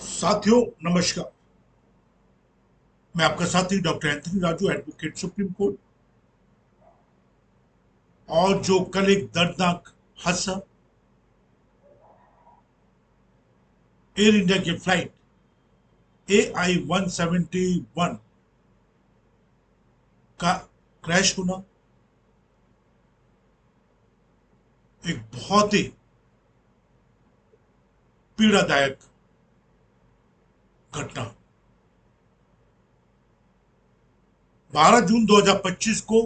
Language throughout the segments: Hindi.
साथियों नमस्कार। मैं आपका साथी doctor Anthony Raju, advocate supreme court. और जो कल एक दर्दनाक हादसा एयर इंडिया की फ्लाइट AI-171 का क्रैश होना, एक बहुत ही पीड़ादायक घटना। 12 जून 2025 को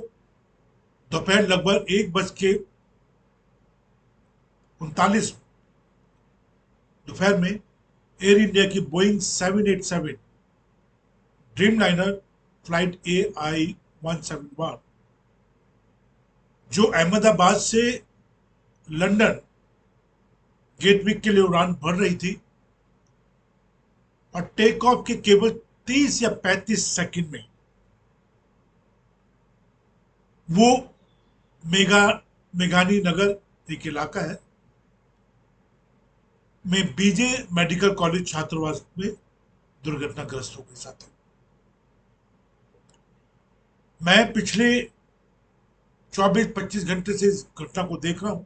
दोपहर लगभग 1:39 दोपहर में एयर इंडिया की Boeing 787 dream liner flight AI-171, जो अहमदाबाद से लंदन गेटवे के लिए उड़ान भर रही थी, और टेक ऑफ के केवल 30 या 35 सेकंड में वो मेगा मेघानी नगर, एक इलाका है, में बीजे मेडिकल कॉलेज छात्रावास में दुर्घटनाग्रस्त हो गई। साथी, मैं पिछले 24-25 घंटे से इस घटना को देख रहा हूं,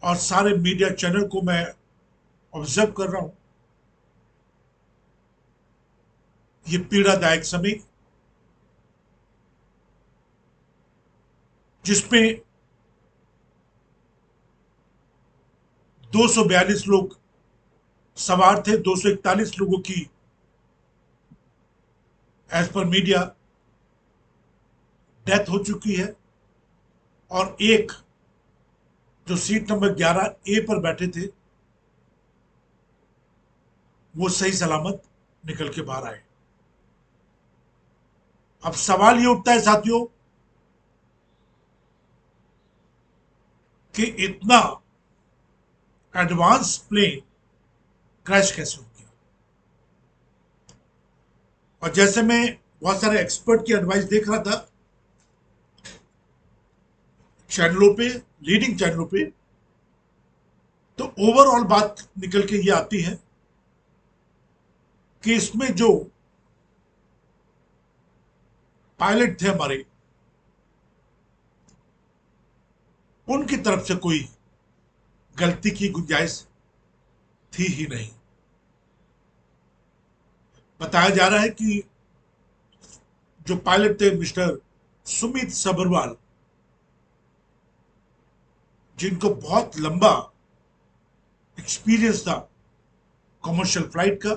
और सारे मीडिया चैनल को मैं ऑब्जर्व कर रहा हूं। ये पीड़ादायक समय, जिसमें 242 लोग सवार थे, 241 लोगों की एज पर मीडिया डेथ हो चुकी है, और एक जो सीट नंबर 11A पर बैठे थे वो सही सलामत निकल के बाहर आए। अब सवाल ये उठता है साथियों कि इतना एडवांस प्लेन क्रैश कैसे हो गया। और जैसे मैं बहुत सारे एक्सपर्ट की एडवाइस देख रहा था चैनलों पे, लीडिंग चैनलों पे, तो ओवरऑल बात निकल के ये आती है कि इसमें जो पायलट थे हमारे, उनकी तरफ से कोई गलती की गुंजाइश थी ही नहीं। बताया जा रहा है कि जो पायलट थे मिस्टर सुमित सबरवाल, जिनको बहुत लंबा एक्सपीरियंस था कमर्शियल फ्लाइट का,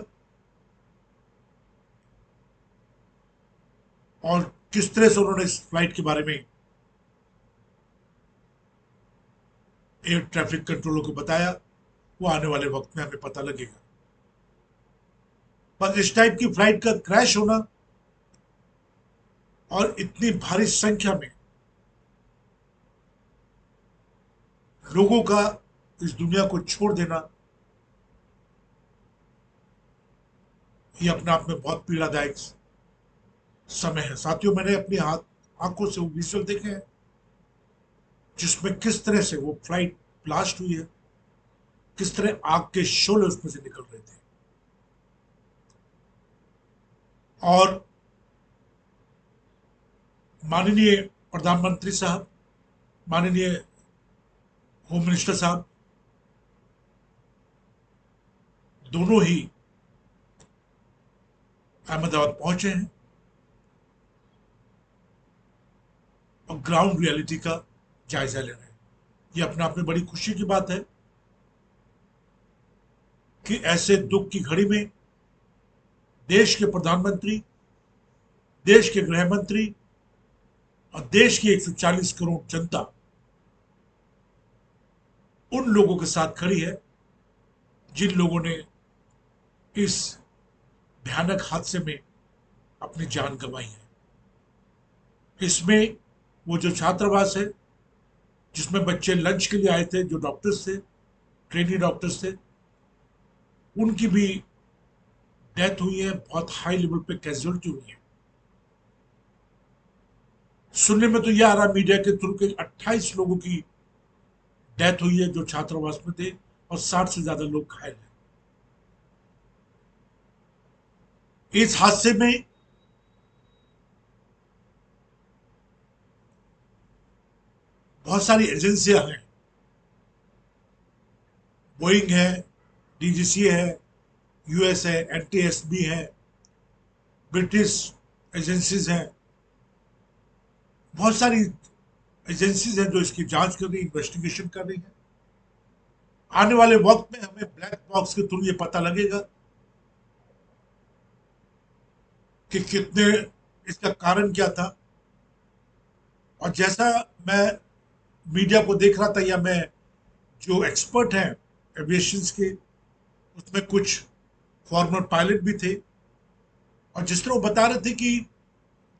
और किस तरह से उन्होंने इस फ्लाइट के बारे में एयर ट्रैफिक कंट्रोलर को बताया, वो आने वाले वक्त में हमें पता लगेगा। पर इस टाइप की फ्लाइट का क्रैश होना और इतनी भारी संख्या में लोगों का इस दुनिया को छोड़ देना, ये अपने आप में बहुत पीड़ादायक समय है। साथियों, मैंने अपनी आंखों से वो विजुअल देखे हैं जिसमें किस तरह से वो फ्लाइट ब्लास्ट हुई है, किस तरह आग के शोले उसमें से निकल रहे थे। और माननीय प्रधानमंत्री साहब, माननीय होम मिनिस्टर साहब, दोनों ही अहमदाबाद पहुंचे हैं और ग्राउंड रियलिटी का जायजा ले रहे हैं। ये अपने आप में बड़ी खुशी की बात है कि ऐसे दुख की घड़ी में देश के प्रधानमंत्री, देश के गृह मंत्री और देश की 140 करोड़ जनता उन लोगों के साथ खड़ी है जिन लोगों ने इस भयानक हादसे में अपनी जान गंवाई है। इसमें वो जो छात्रावास है जिसमें बच्चे लंच के लिए आए थे, जो डॉक्टर्स थे, ट्रेनी डॉक्टर्स थे, उनकी भी डेथ हुई है, बहुत हाई लेवल पे कैजुअलिटी हुई है। सुनने में तो यह आ रहा मीडिया के थ्रू कि 28 लोगों की डेथ हुई है जो छात्रावास में थे, और 60 से ज्यादा लोग घायल हैं। इस हादसे में बहुत सारी एजेंसियां हैं। बोइंग है, डीजीसी है, यूएस है, एनटीएसबी है, ब्रिटिश एजेंसीज हैं। बहुत सारी एजेंसीज हैं जो इसकी जांच कर रही, इन्वेस्टिगेशन कर रही है। आने वाले वक्त में हमें ब्लैक बॉक्स के थ्रू ये पता लगेगा कि कितने, इसका कारण क्या था। और जैसा मैं मीडिया को देख रहा था, या मैं जो एक्सपर्ट हैं एविएशन के, उसमें कुछ फॉर्मर पायलट भी थे। और जिस तरह वो बता रहे थे कि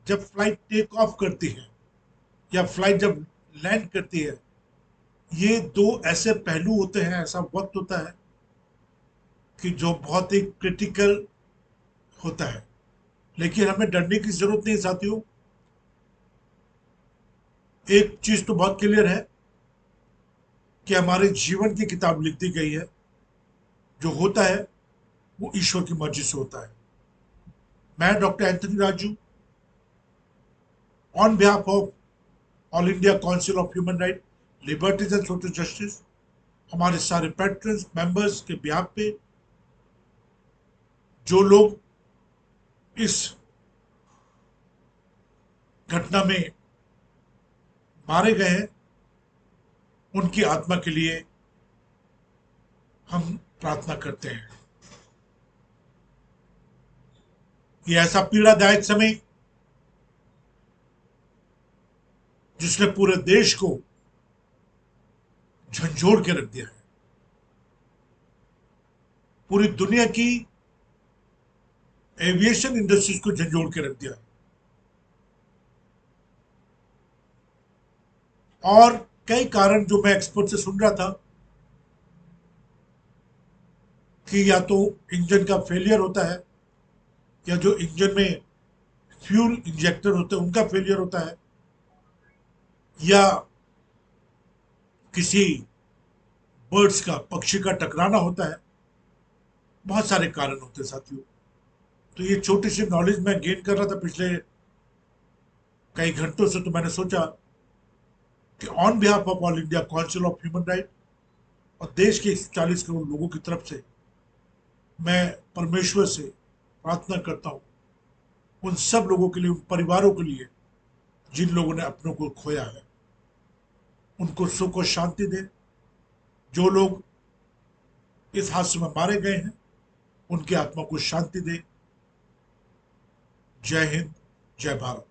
जब फ्लाइट टेक ऑफ करती है या फ्लाइट जब लैंड करती है, ये दो ऐसे पहलू होते हैं, ऐसा वक्त होता है कि जो बहुत ही क्रिटिकल होता है। लेकिन हमें डरने की जरूरत नहीं साथियों। एक चीज तो बहुत क्लियर है कि हमारे जीवन की किताब लिख दी गई है। जो होता है वो ईश्वर की मर्जी से होता है। मैं doctor Anthony Raju, on behalf of all India council of human right, liberties and social justice, हमारे सारे पैट्रन्स मेंबर्स के बिहाफ पे, जो लोग इस घटना में मारे गए हैं, उनकी आत्मा के लिए हम प्रार्थना करते हैं। ये ऐसा पीड़ादायक समय जिसने पूरे देश को झंझोड़ के रख दिया है, पूरी दुनिया की एविएशन इंडस्ट्रीज को झंझोड़ के रख दिया है। और कई कारण जो मैं एक्सपर्ट से सुन रहा था कि या तो इंजन का फेलियर होता है, या जो इंजन में फ्यूल इंजेक्टर होते हैं उनका फेलियर होता है, या किसी बर्ड्स का, पक्षी का टकराना होता है। बहुत सारे कारण होते हैं साथियों। तो ये छोटी सी नॉलेज मैं गेन कर रहा था पिछले कई घंटों से, तो मैंने सोचा कि on behalf of all India council of human right और देश के 40 करोड़ लोगों की तरफ से मैं परमेश्वर से प्रार्थना करता हूँ उन सब लोगों के लिए, उन परिवारों के लिए जिन लोगों ने अपनों को खोया है। उनको सुख और शांति दे। जो लोग इस हादसे में मारे गए हैं, उनकी आत्मा को शांति दे। जय हिंद, जय भारत।